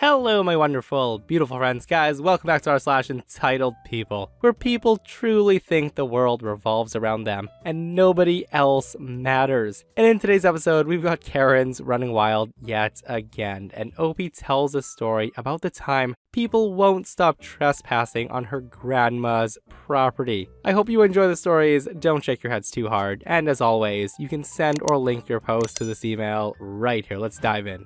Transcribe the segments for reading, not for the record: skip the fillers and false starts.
Hello, my wonderful, beautiful friends, guys. Welcome back to /EntitledPeople, where people truly think the world revolves around them and nobody else matters. And in today's episode, we've got Karen's running wild yet again, and Opie tells a story about the time people won't stop trespassing on her grandma's property. I hope you enjoy the stories. Don't shake your heads too hard. And as always, you can send or link your post to this email right here. Let's dive in.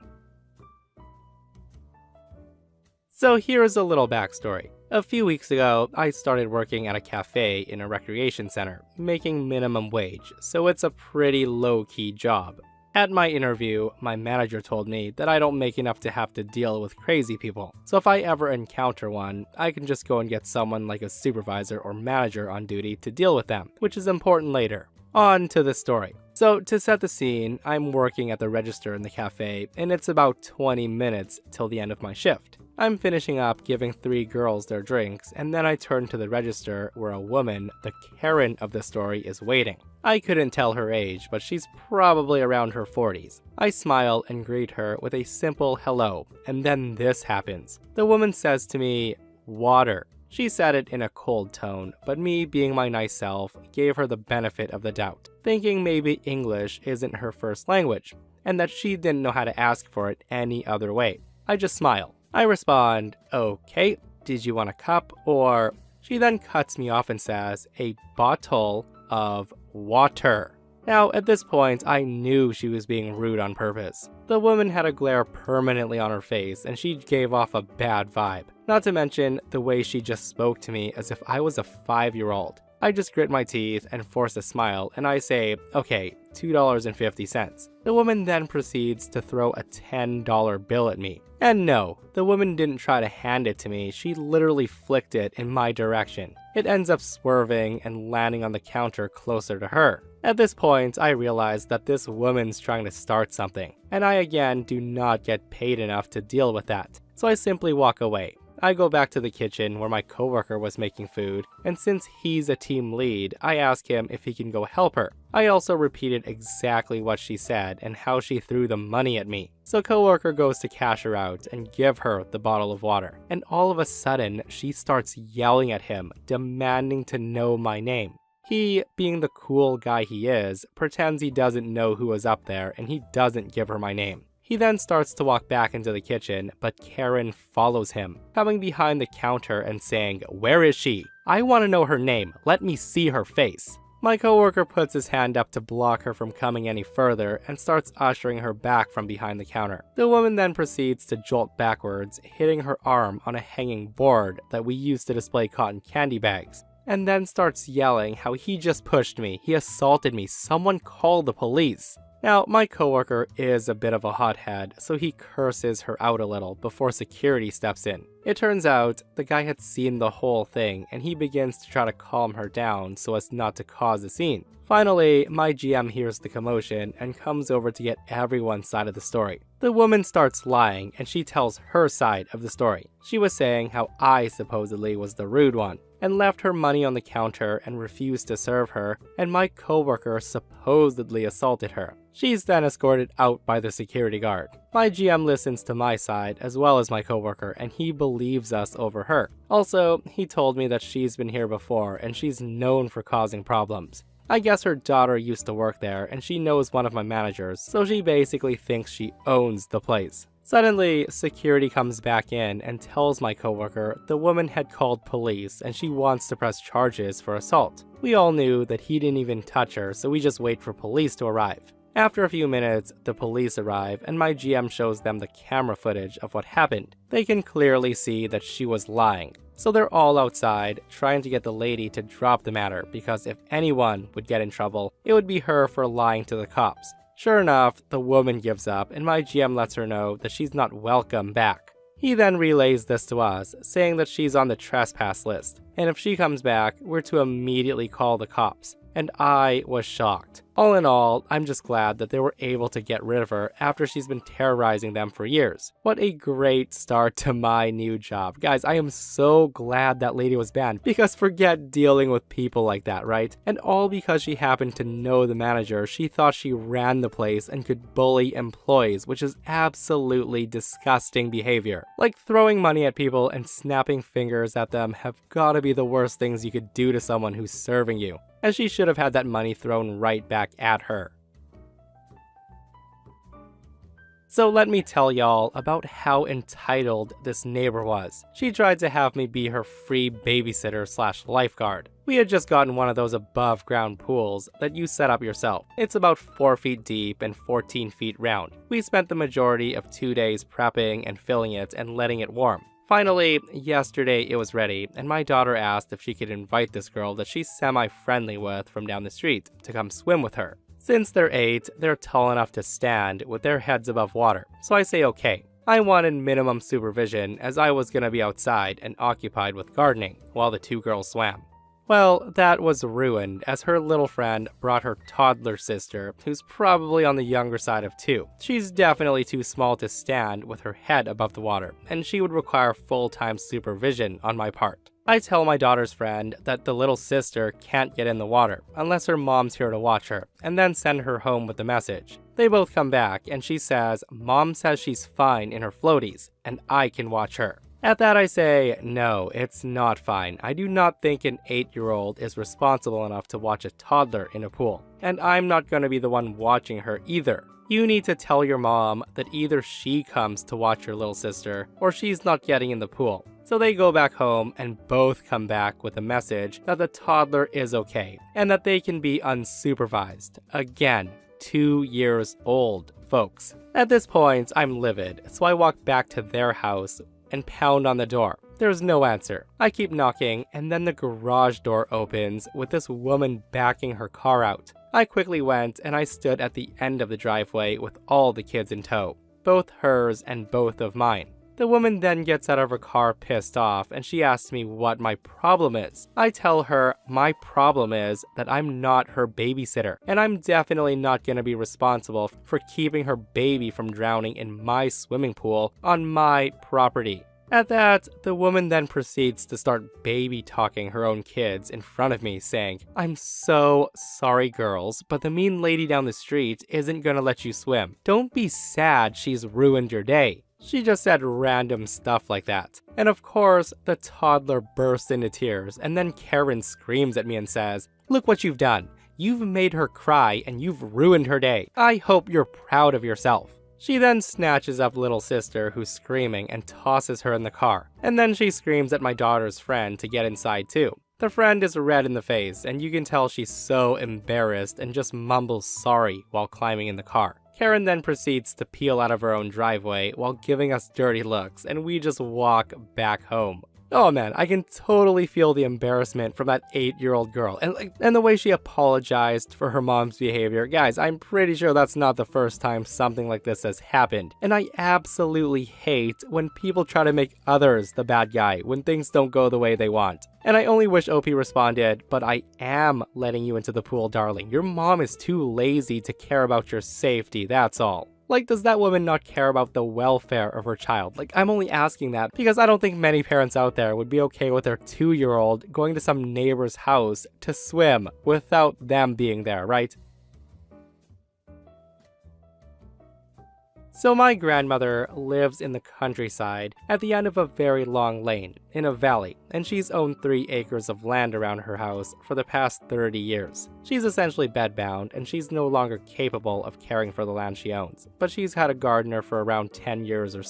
So here's a little backstory. A few weeks ago, I started working at a cafe in a recreation center, making minimum wage, so it's a pretty low-key job. At my interview, my manager told me that I don't make enough to have to deal with crazy people, so if I ever encounter one, I can just go and get someone like a supervisor or manager on duty to deal with them, which is important later. On to the story. So to set the scene, I'm working at the register in the cafe, and it's about 20 minutes till the end of my shift. I'm finishing up giving 3 girls their drinks, and then I turn to the register where a woman, the Karen of the story, is waiting. I couldn't tell her age, but she's probably around her 40s. I smile and greet her with a simple hello, and then this happens. The woman says to me, "Water." She said it in a cold tone, but me, being my nice self, gave her the benefit of the doubt, thinking maybe English isn't her first language, and that she didn't know how to ask for it any other way. I just smile. I respond, "Okay, did you want a cup or..." She then cuts me off and says, "A bottle of water." Now, at this point, I knew she was being rude on purpose. The woman had a glare permanently on her face, and she gave off a bad vibe. Not to mention the way she just spoke to me as if I was a 5-year-old. I just grit my teeth and force a smile, and I say, "Okay, $2.50. The woman then proceeds to throw a $10 bill at me. And no, the woman didn't try to hand it to me, she literally flicked it in my direction. It ends up swerving and landing on the counter closer to her. At this point, I realize that this woman's trying to start something, and I again do not get paid enough to deal with that. So I simply walk away. I go back to the kitchen where my coworker was making food, and since he's a team lead, I ask him if he can go help her. I also repeated exactly what she said and how she threw the money at me. So coworker goes to cash her out and give her the bottle of water, and all of a sudden she starts yelling at him, demanding to know my name. He, being the cool guy he is, pretends he doesn't know who was up there and he doesn't give her my name. He then starts to walk back into the kitchen, but Karen follows him, coming behind the counter and saying, "Where is she? I want to know her name. Let me see her face." My coworker puts his hand up to block her from coming any further and starts ushering her back from behind the counter. The woman then proceeds to jolt backwards, hitting her arm on a hanging board that we use to display cotton candy bags, and then starts yelling how he just pushed me, he assaulted me, someone call the police. Now, my coworker is a bit of a hothead, so he curses her out a little before security steps in. It turns out the guy had seen the whole thing, and he begins to try to calm her down so as not to cause a scene. Finally, my GM hears the commotion and comes over to get everyone's side of the story. The woman starts lying, and she tells her side of the story. She was saying how I supposedly was the rude one, and left her money on the counter and refused to serve her, and my coworker supposedly assaulted her. She's then escorted out by the security guard. My GM listens to my side as well as my coworker, and he believes us over her. Also, he told me that she's been here before and she's known for causing problems. I guess her daughter used to work there and she knows one of my managers, so she basically thinks she owns the place. Suddenly, security comes back in and tells my coworker the woman had called police and she wants to press charges for assault. We all knew that he didn't even touch her, so we just wait for police to arrive. After a few minutes, the police arrive and my GM shows them the camera footage of what happened. They can clearly see that she was lying. So they're all outside, trying to get the lady to drop the matter, because if anyone would get in trouble, it would be her for lying to the cops. Sure enough, the woman gives up, and my GM lets her know that she's not welcome back. He then relays this to us, saying that she's on the trespass list, and if she comes back, we're to immediately call the cops. And I was shocked. All in all, I'm just glad that they were able to get rid of her after she's been terrorizing them for years. What a great start to my new job. Guys, I am so glad that lady was banned, because forget dealing with people like that, right? And all because she happened to know the manager. She thought she ran the place and could bully employees, which is absolutely disgusting behavior. Like, throwing money at people and snapping fingers at them have gotta be the worst things you could do to someone who's serving you. And she should have had that money thrown right back at her. So let me tell y'all about how entitled this neighbor was. She tried to have me be her free babysitter slash lifeguard. We had just gotten one of those above ground pools that you set up yourself. It's about 4 feet deep and 14 feet round. We spent the majority of 2 days prepping and filling it and letting it warm. Finally, yesterday it was ready, and my daughter asked if she could invite this girl that she's semi-friendly with from down the street to come swim with her. Since they're 8, they're tall enough to stand with their heads above water, so I say okay. I wanted minimum supervision as I was gonna be outside and occupied with gardening while the 2 girls swam. Well, that was ruined as her little friend brought her toddler sister, who's probably on the younger side of 2. She's definitely too small to stand with her head above the water, and she would require full-time supervision on my part. I tell my daughter's friend that the little sister can't get in the water unless her mom's here to watch her, and then send her home with the message. They both come back, and she says, "Mom says she's fine in her floaties, and I can watch her." At that I say, no, it's not fine. I do not think an 8-year-old is responsible enough to watch a toddler in a pool. And I'm not going to be the one watching her either. You need to tell your mom that either she comes to watch your little sister, or she's not getting in the pool. So they go back home and both come back with a message that the toddler is okay, and that they can be unsupervised. Again, 2 years old, folks. At this point, I'm livid, so I walk back to their house and pound on the door. There's no answer. I keep knocking, and then the garage door opens with this woman backing her car out. I quickly went, and I stood at the end of the driveway with all the kids in tow, both hers and both of mine. The woman then gets out of her car pissed off, and she asks me what my problem is. I tell her my problem is that I'm not her babysitter, and I'm definitely not going to be responsible for keeping her baby from drowning in my swimming pool on my property. At that, the woman then proceeds to start baby talking her own kids in front of me, saying, "I'm so sorry, girls, but the mean lady down the street isn't gonna let you swim. Don't be sad she's ruined your day." She just said random stuff like that. And of course, the toddler bursts into tears, and then Karen screams at me and says, "Look what you've done. You've made her cry and you've ruined her day. I hope you're proud of yourself." She then snatches up little sister who's screaming and tosses her in the car. And then she screams at my daughter's friend to get inside too. The friend is red in the face, and you can tell she's so embarrassed and just mumbles sorry while climbing in the car. Karen then proceeds to peel out of her own driveway while giving us dirty looks, and we just walk back home. Oh man, I can totally feel the embarrassment from that 8-year-old girl. And the way she apologized for her mom's behavior. Guys, I'm pretty sure that's not the first time something like this has happened. And I absolutely hate when people try to make others the bad guy when things don't go the way they want. And I only wish OP responded, "But I am letting you into the pool, darling. Your mom is too lazy to care about your safety, that's all." Like, does that woman not care about the welfare of her child? Like, I'm only asking that because I don't think many parents out there would be okay with their 2-year-old going to some neighbor's house to swim without them being there, right? So my grandmother lives in the countryside at the end of a very long lane in a valley, and she's owned 3 acres of land around her house for the past 30 years. She's essentially bedbound, and she's no longer capable of caring for the land she owns, but she's had a gardener for around 10 years or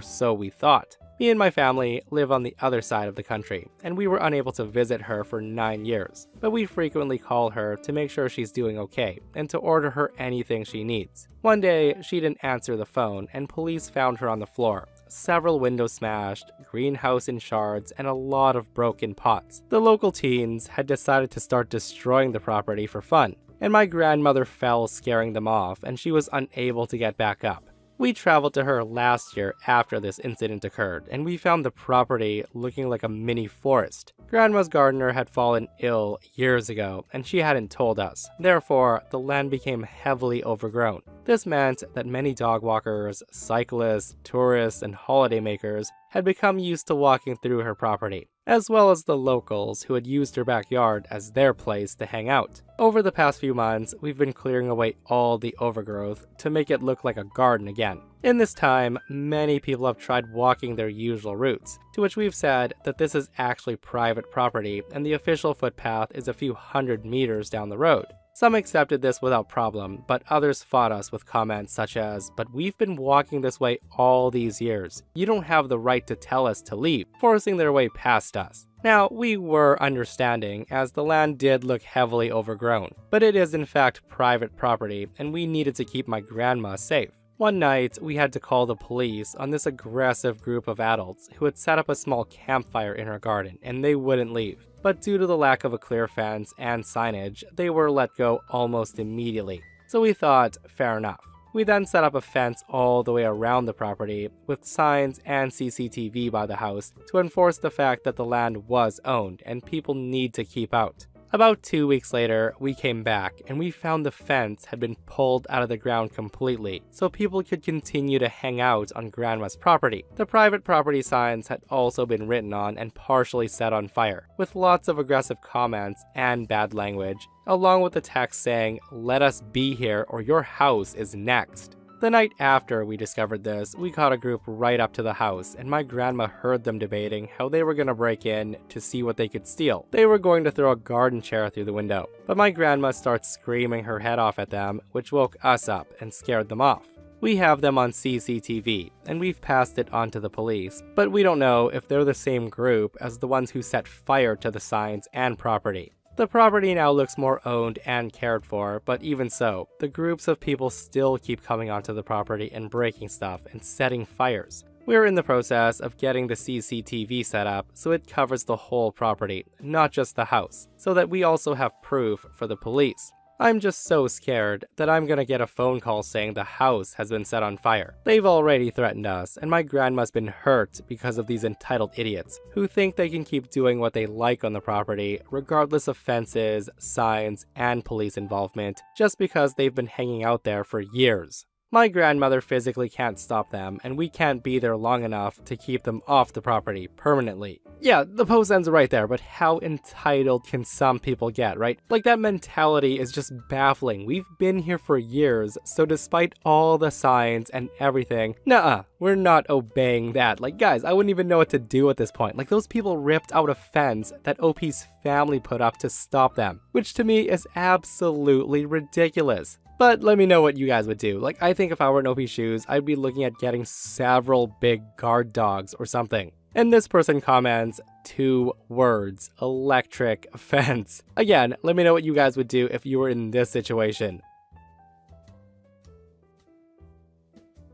so we thought. Me and my family live on the other side of the country, and we were unable to visit her for 9 years, but we frequently call her to make sure she's doing okay and to order her anything she needs. One day, she didn't answer the phone, and police found her on the floor. Several windows smashed, greenhouse in shards, and a lot of broken pots. The local teens had decided to start destroying the property for fun, and my grandmother fell scaring them off, and she was unable to get back up. We traveled to her last year after this incident occurred, and we found the property looking like a mini forest. Grandma's gardener had fallen ill years ago, and she hadn't told us. Therefore, the land became heavily overgrown. This meant that many dog walkers, cyclists, tourists, and holidaymakers had become used to walking through her property, as well as the locals who had used her backyard as their place to hang out. Over the past few months, we've been clearing away all the overgrowth to make it look like a garden again. In this time, many people have tried walking their usual routes, to which we've said that this is actually private property and the official footpath is a few hundred meters down the road. Some accepted this without problem, but others fought us with comments such as, "But we've been walking this way all these years. You don't have the right to tell us to leave," forcing their way past us. Now, we were understanding, as the land did look heavily overgrown, but it is in fact private property, and we needed to keep my grandma safe. One night, we had to call the police on this aggressive group of adults who had set up a small campfire in her garden, and they wouldn't leave. But due to the lack of a clear fence and signage, they were let go almost immediately. So we thought, fair enough. We then set up a fence all the way around the property, with signs and CCTV by the house to enforce the fact that the land was owned and people need to keep out. About 2 weeks later, we came back and we found the fence had been pulled out of the ground completely, so people could continue to hang out on Grandma's property. The private property signs had also been written on and partially set on fire, with lots of aggressive comments and bad language, along with the text saying, "Let us be here or your house is next." The night after we discovered this, we caught a group right up to the house, and my grandma heard them debating how they were going to break in to see what they could steal. They were going to throw a garden chair through the window, but my grandma starts screaming her head off at them, which woke us up and scared them off. We have them on CCTV, and we've passed it on to the police, but we don't know if they're the same group as the ones who set fire to the signs and property. The property now looks more owned and cared for, but even so, the groups of people still keep coming onto the property and breaking stuff and setting fires. We're in the process of getting the CCTV set up so it covers the whole property, not just the house, so that we also have proof for the police. I'm just so scared that I'm gonna get a phone call saying the house has been set on fire. They've already threatened us, and my grandma's been hurt because of these entitled idiots who think they can keep doing what they like on the property, regardless of fences, signs, and police involvement, just because they've been hanging out there for years. My grandmother physically can't stop them, and we can't be there long enough to keep them off the property permanently. Yeah, the post ends right there, but how entitled can some people get, right? Like, that mentality is just baffling. We've been here for years, so despite all the signs and everything, nuh-uh, we're not obeying that. Like, guys, I wouldn't even know what to do at this point. Like, those people ripped out a fence that OP's family put up to stop them, which to me is absolutely ridiculous. But let me know what you guys would do. Like, I think if I were in OP's shoes, I'd be looking at getting several big guard dogs or something. And this person comments, 2 words, electric fence. Again, let me know what you guys would do if you were in this situation.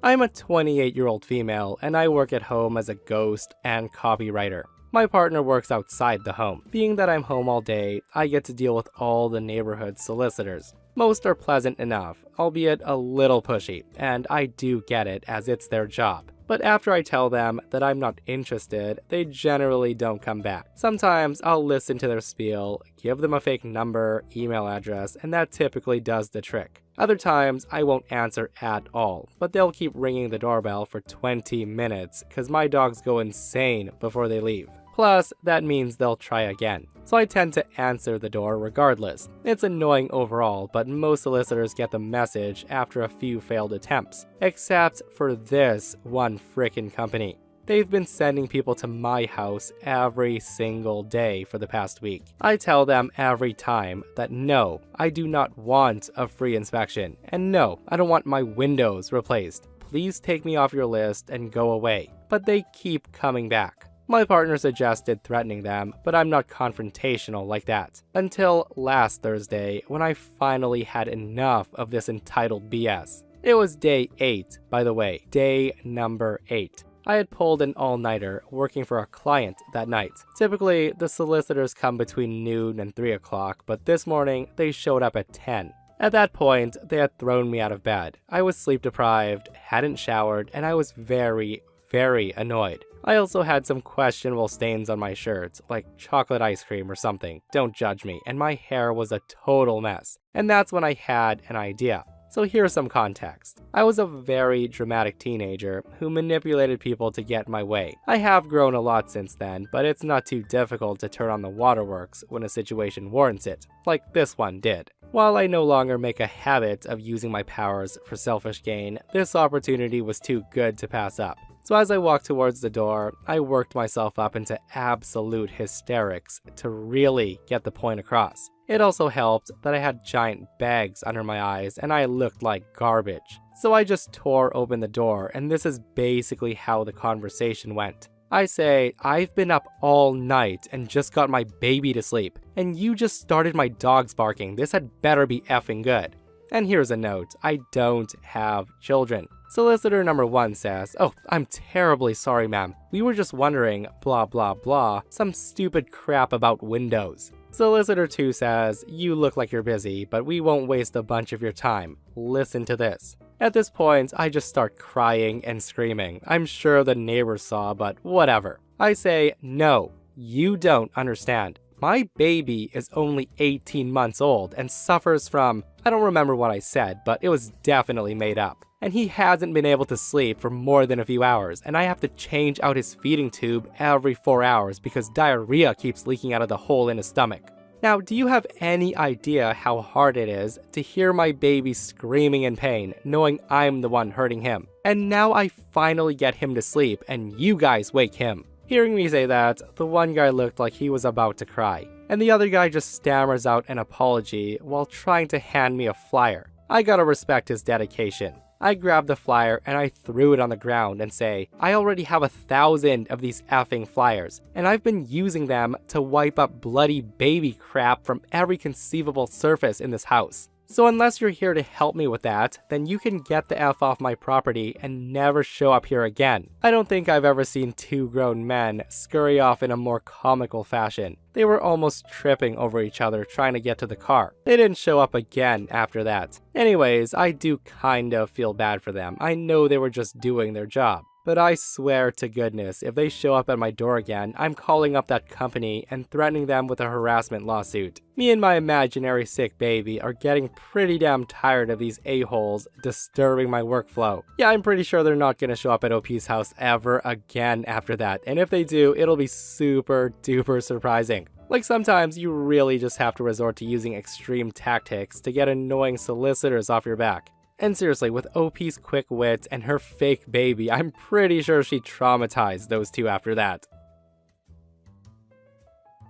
I'm a 28-year-old female, and I work at home as a ghost and copywriter. My partner works outside the home. Being that I'm home all day, I get to deal with all the neighborhood solicitors. Most are pleasant enough, albeit a little pushy, and I do get it as it's their job. But after I tell them that I'm not interested, they generally don't come back. Sometimes I'll listen to their spiel, give them a fake number, email address, and that typically does the trick. Other times, I won't answer at all, but they'll keep ringing the doorbell for 20 minutes because my dogs go insane before they leave. Plus, that means they'll try again. So I tend to answer the door regardless. It's annoying overall, but most solicitors get the message after a few failed attempts. Except for this one frickin' company. They've been sending people to my house every single day for the past week. I tell them every time that no, I do not want a free inspection. And no, I don't want my windows replaced. Please take me off your list and go away. But they keep coming back. My partner suggested threatening them, but I'm not confrontational like that. Until last Thursday, when I finally had enough of this entitled BS. It was day 8, by the way, day number 8. I had pulled an all-nighter working for a client that night. Typically, the solicitors come between noon and 3 o'clock, but this morning, they showed up at 10. At that point, they had thrown me out of bed. I was sleep deprived, hadn't showered, and I was very, very annoyed. I also had some questionable stains on my shirt, like chocolate ice cream or something, don't judge me, and my hair was a total mess. And that's when I had an idea. So here's some context. I was a very dramatic teenager who manipulated people to get my way. I have grown a lot since then, but it's not too difficult to turn on the waterworks when a situation warrants it, like this one did. While I no longer make a habit of using my powers for selfish gain, this opportunity was too good to pass up. So as I walked towards the door, I worked myself up into absolute hysterics to really get the point across. It also helped that I had giant bags under my eyes and I looked like garbage. So I just tore open the door, and this is basically how the conversation went. I say, I've been up all night and just got my baby to sleep, and you just started my dogs barking. This had better be effing good. And here's a note, I don't have children. Solicitor number 1 says, oh, I'm terribly sorry, ma'am. We were just wondering, blah blah blah, some stupid crap about windows. Solicitor 2 says, you look like you're busy, but we won't waste a bunch of your time. Listen to this. At this point, I just start crying and screaming. I'm sure the neighbors saw, but whatever. I say, no, you don't understand. My baby is only 18 months old and suffers from, I don't remember what I said, but it was definitely made up. And he hasn't been able to sleep for more than a few hours, and I have to change out his feeding tube every 4 hours because diarrhea keeps leaking out of the hole in his stomach. Now, do you have any idea how hard it is to hear my baby screaming in pain, knowing I'm the one hurting him? And now I finally get him to sleep, and you guys wake him. Hearing me say that, the one guy looked like he was about to cry, and the other guy just stammers out an apology while trying to hand me a flyer. I gotta respect his dedication. I grab the flyer and I threw it on the ground and say, I already have 1,000 of these effing flyers, and I've been using them to wipe up bloody baby crap from every conceivable surface in this house. So unless you're here to help me with that, then you can get the F off my property and never show up here again. I don't think I've ever seen 2 grown men scurry off in a more comical fashion. They were almost tripping over each other trying to get to the car. They didn't show up again after that. Anyways, I do kind of feel bad for them. I know they were just doing their job. But I swear to goodness, if they show up at my door again, I'm calling up that company and threatening them with a harassment lawsuit. Me and my imaginary sick baby are getting pretty damn tired of these a-holes disturbing my workflow. Yeah, I'm pretty sure they're not gonna show up at OP's house ever again after that, and if they do, it'll be super duper surprising. Like sometimes you really just have to resort to using extreme tactics to get annoying solicitors off your back. And seriously, with OP's quick wit and her fake baby, I'm pretty sure she traumatized those two after that.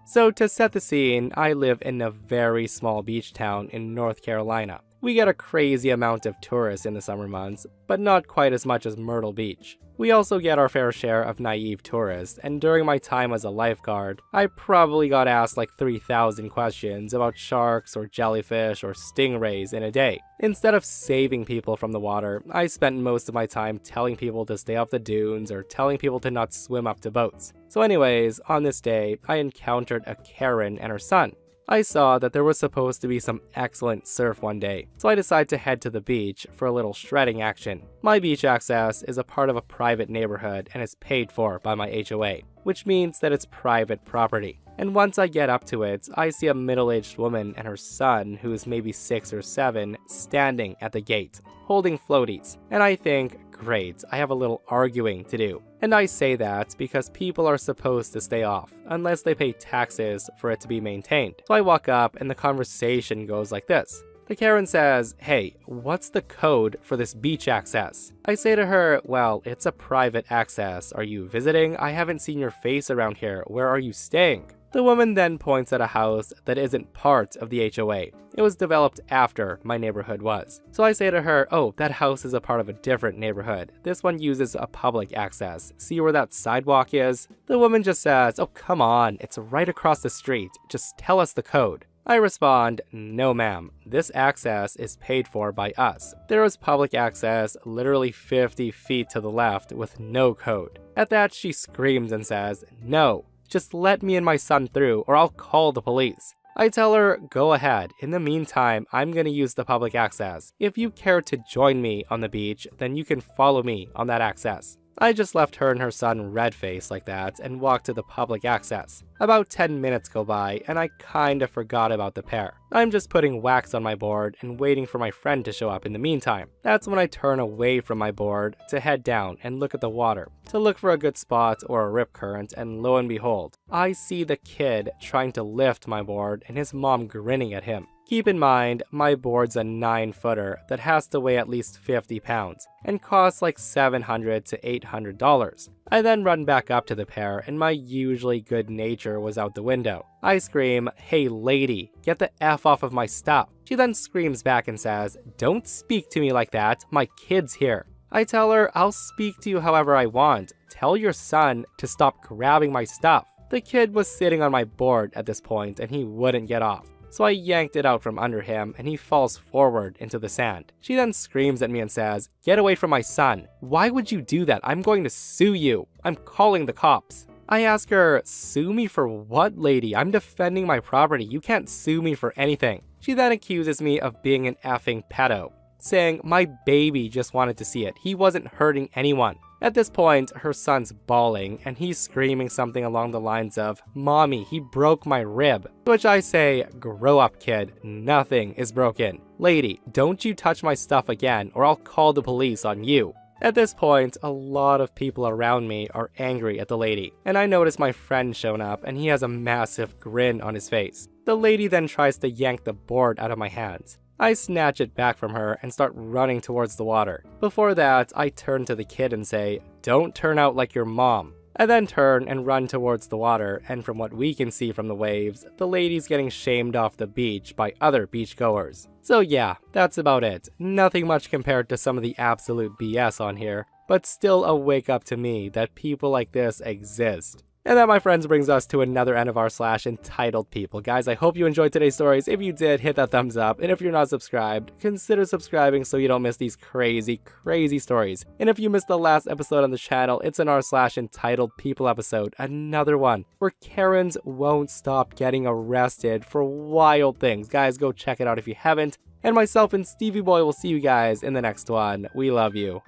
So to set the scene, I live in a very small beach town in North Carolina. We get a crazy amount of tourists in the summer months, but not quite as much as Myrtle Beach. We also get our fair share of naive tourists, and during my time as a lifeguard, I probably got asked like 3,000 questions about sharks or jellyfish or stingrays in a day. Instead of saving people from the water, I spent most of my time telling people to stay off the dunes or telling people to not swim up to boats. So anyways, on this day, I encountered a Karen and her son. I saw that there was supposed to be some excellent surf one day, so I decided to head to the beach for a little shredding action. My beach access is a part of a private neighborhood and is paid for by my HOA, which means that it's private property. And once I get up to it, I see a middle-aged woman and her son, who is maybe 6 or 7, standing at the gate, holding floaties. And I think, great, I have a little arguing to do. And I say that because people are supposed to stay off, unless they pay taxes for it to be maintained. So I walk up and the conversation goes like this. The Karen says, hey, what's the code for this beach access? I say to her, well, it's a private access. Are you visiting? I haven't seen your face around here. Where are you staying? The woman then points at a house that isn't part of the HOA. It was developed after my neighborhood was. So I say to her, oh, that house is a part of a different neighborhood. This one uses a public access. See where that sidewalk is? The woman just says, oh, come on, it's right across the street. Just tell us the code. I respond, no ma'am, this access is paid for by us. There is public access literally 50 feet to the left with no code. At that, she screams and says, no. Just let me and my son through or I'll call the police. I tell her, go ahead. In the meantime, I'm gonna use the public access. If you care to join me on the beach, then you can follow me on that access. I just left her and her son red-faced like that and walked to the public access. About 10 minutes go by and I kinda forgot about the pair. I'm just putting wax on my board and waiting for my friend to show up in the meantime. That's when I turn away from my board to head down and look at the water to look for a good spot or a rip current, and lo and behold, I see the kid trying to lift my board and his mom grinning at him. Keep in mind, my board's a 9-footer that has to weigh at least 50 pounds and costs like $700 to $800. I then run back up to the pair and my usually good nature was out the window. I scream, "Hey lady, get the F off of my stuff." She then screams back and says, "Don't speak to me like that, my kid's here." I tell her, "I'll speak to you however I want. Tell your son to stop grabbing my stuff." The kid was sitting on my board at this point and he wouldn't get off. So I yanked it out from under him and he falls forward into the sand. She then screams at me and says, "Get away from my son. Why would you do that? I'm going to sue you. I'm calling the cops." I ask her, "Sue me for what, lady? I'm defending my property. You can't sue me for anything." She then accuses me of being an effing pedo, saying my baby just wanted to see it. He wasn't hurting anyone. At this point, her son's bawling and he's screaming something along the lines of, "Mommy, he broke my rib." To which I say, "Grow up, kid. Nothing is broken. Lady, don't you touch my stuff again or I'll call the police on you." At this point, a lot of people around me are angry at the lady, and I notice my friend shown up and he has a massive grin on his face. The lady then tries to yank the board out of my hands. I snatch it back from her and start running towards the water. Before that, I turn to the kid and say, "Don't turn out like your mom." I then turn and run towards the water, and from what we can see from the waves, the lady's getting shamed off the beach by other beachgoers. So yeah, that's about it. Nothing much compared to some of the absolute BS on here, but still a wake up to me that people like this exist. And that, my friends, brings us to another end of our / entitled people. Guys, I hope you enjoyed today's stories. If you did, hit that thumbs up. And if you're not subscribed, consider subscribing so you don't miss these crazy, crazy stories. And if you missed the last episode on the channel, it's an r / entitled people episode. Another one where Karens won't stop getting arrested for wild things. Guys, go check it out if you haven't. And myself and Stevie Boy will see you guys in the next one. We love you.